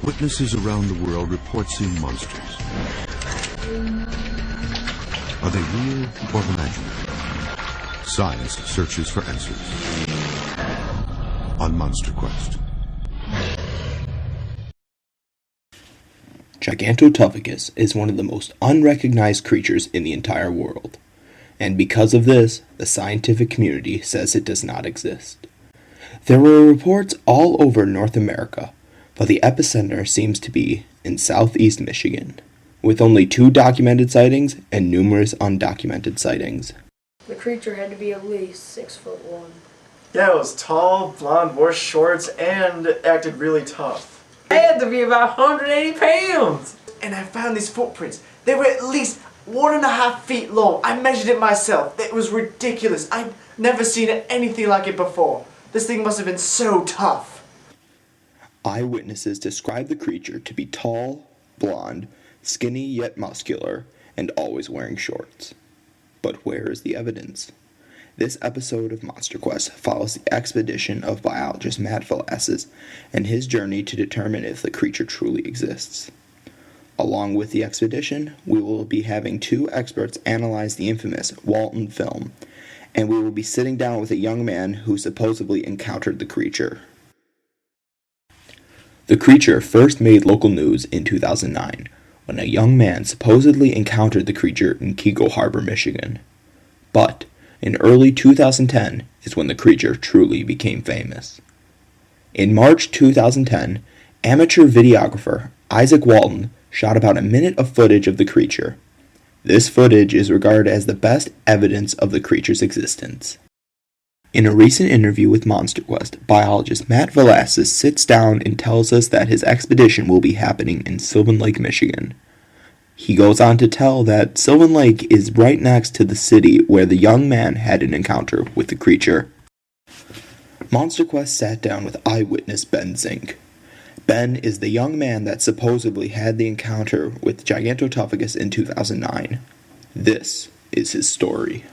Witnesses around the world report seeing monsters. Are they real or imaginary? Science searches for answers on MonsterQuest. Gigantotoughecus is one of the most unrecognized creatures in the entire world, and because of this, the scientific community says it does not exist. There were reports all over North America, but the epicenter seems to be in southeast Michigan, with only 2 documented sightings and numerous undocumented sightings. The creature had to be at least 6'1". Yeah, it was tall, blonde, wore shorts, and acted really tough. It had to be about 180 pounds! And I found these footprints. They were at least 1.5 feet long. I measured it myself. It was ridiculous. I've never seen anything like it before. This thing must have been so tough. Eyewitnesses describe the creature to be tall, blonde, skinny yet muscular, and always wearing shorts. But where is the evidence? This episode of MonsterQuest follows the expedition of biologist Matt Velasquez and his journey to determine if the creature truly exists. Along with the expedition, we will be having 2 experts analyze the infamous Walton film, and we will be sitting down with a young man who supposedly encountered the creature. The creature first made local news in 2009, when a young man supposedly encountered the creature in Keego Harbor, Michigan. But in early 2010 is when the creature truly became famous. In March 2010, amateur videographer Isaac Walton shot about a minute of footage of the creature. This footage is regarded as the best evidence of the creature's existence. In a recent interview with MonsterQuest, biologist Matt Velasquez sits down and tells us that his expedition will be happening in Sylvan Lake, Michigan. He goes on to tell that Sylvan Lake is right next to the city where the young man had an encounter with the creature. MonsterQuest sat down with eyewitness Ben Zink. Ben is the young man that supposedly had the encounter with Gigantotoughecus in 2009. This is his story.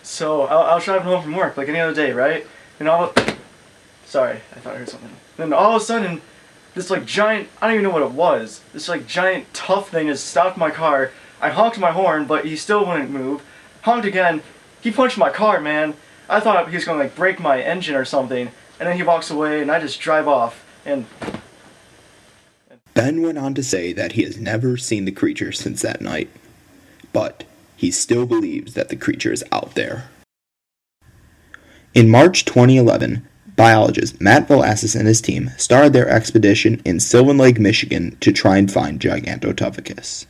So, I was driving home from work like any other day, right? And sorry, I thought I heard something. Then all of a sudden, this like giant, I don't even know what it was, this like giant tough thing just stopped my car. I honked my horn, but he still wouldn't move. Honked again, he punched my car, man. I thought he was going to like break my engine or something, and then he walks away and I just drive off, and... Ben went on to say that he has never seen the creature since that night, but he still believes that the creature is out there. In March 2011, biologist Matt Velasquez and his team started their expedition in Sylvan Lake, Michigan to try and find Gigantotoughecus.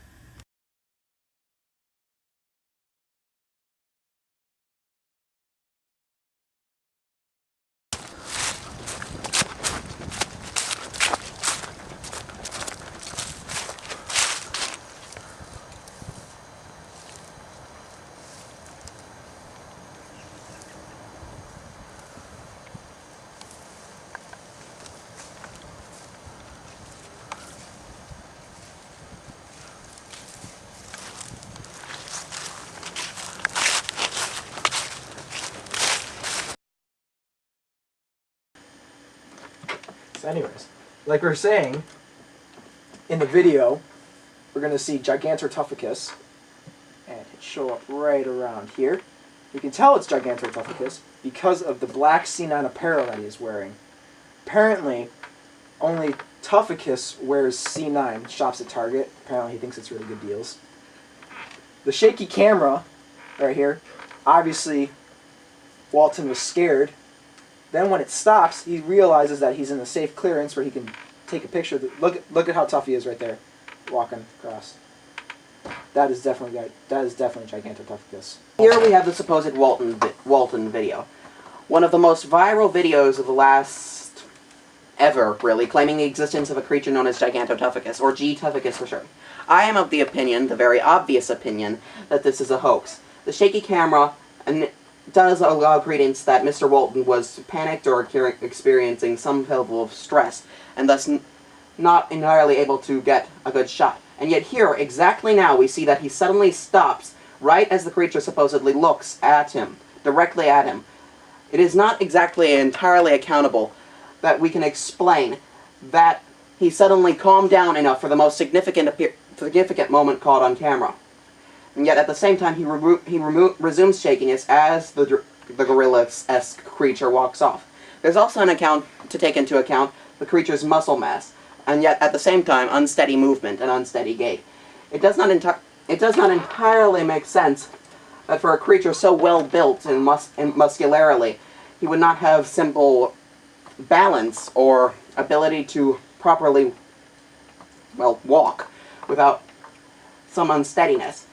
Anyways, like we were saying, in the video, we're going to see Gigantotoughecus, and it show up right around here. You can tell it's Gigantotoughecus because of the black C9 apparel that he is wearing. Apparently, only Toughecus wears C9, shops at Target. Apparently he thinks it's really good deals. The shaky camera, right here, obviously Walton was scared. Then when it stops, he realizes that he's in a safe clearance where he can take a picture. Look at how tough he is right there, walking across. That is definitely Gigantotoughecus. Here we have the supposed Walton video. One of the most viral videos of the last ever, really, claiming the existence of a creature known as Gigantotoughecus, or G-Toughecus for sure. I am of the opinion, the very obvious opinion, that this is a hoax. The shaky camera does allow credence that Mr. Walton was panicked or experiencing some level of stress, and thus not entirely able to get a good shot. And yet here, exactly now, we see that he suddenly stops right as the creature supposedly looks at him, directly at him. It is not exactly entirely accountable that we can explain that he suddenly calmed down enough for the most significant moment caught on camera. And yet at the same time, he resumes shakiness as the gorilla-esque creature walks off. There's also an account to take into account the creature's muscle mass, and yet at the same time, unsteady movement and unsteady gait. It does not entirely make sense that for a creature so well built and muscularily, he would not have simple balance or ability to properly, walk without some unsteadiness.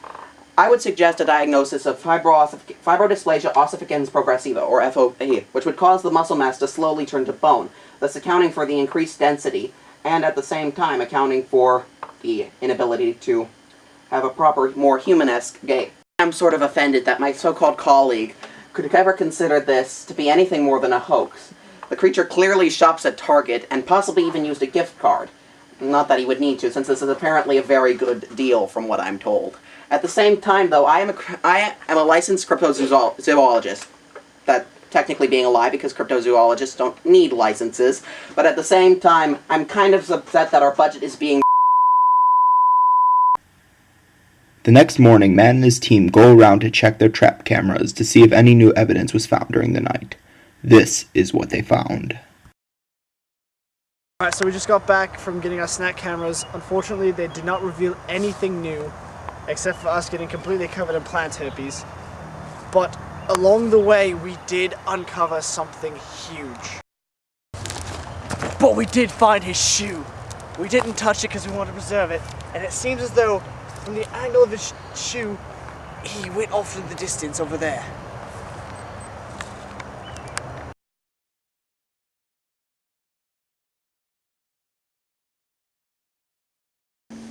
I would suggest a diagnosis of fibrodysplasia ossificans progressiva, or FOP, which would cause the muscle mass to slowly turn to bone, thus accounting for the increased density, and at the same time accounting for the inability to have a proper, more human-esque gait. I'm sort of offended that my so-called colleague could ever consider this to be anything more than a hoax. The creature clearly shops at Target, and possibly even used a gift card. Not that he would need to, since this is apparently a very good deal, from what I'm told. At the same time, though, I am a licensed cryptozoologist. That technically being a lie, because cryptozoologists don't need licenses. But at the same time, I'm kind of upset that our budget is being... The next morning, Matt and his team go around to check their trap cameras to see if any new evidence was found during the night. This is what they found. Alright, so we just got back from getting our snack cameras. Unfortunately, they did not reveal anything new, except for us getting completely covered in plant herpes. But along the way, we did uncover something huge. But we did find his shoe. We didn't touch it because we wanted to preserve it, and it seems as though, from the angle of his shoe, he went off in the distance over there.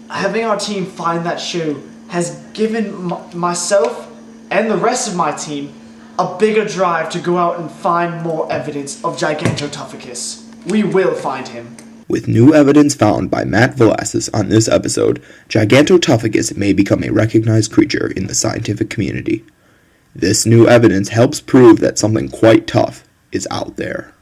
Having our team find that shoe has given myself and the rest of my team a bigger drive to go out and find more evidence of Gigantotoughecus. We will find him. With new evidence found by Matt Velasquez on this episode, Gigantotoughecus may become a recognized creature in the scientific community. This new evidence helps prove that something quite tough is out there.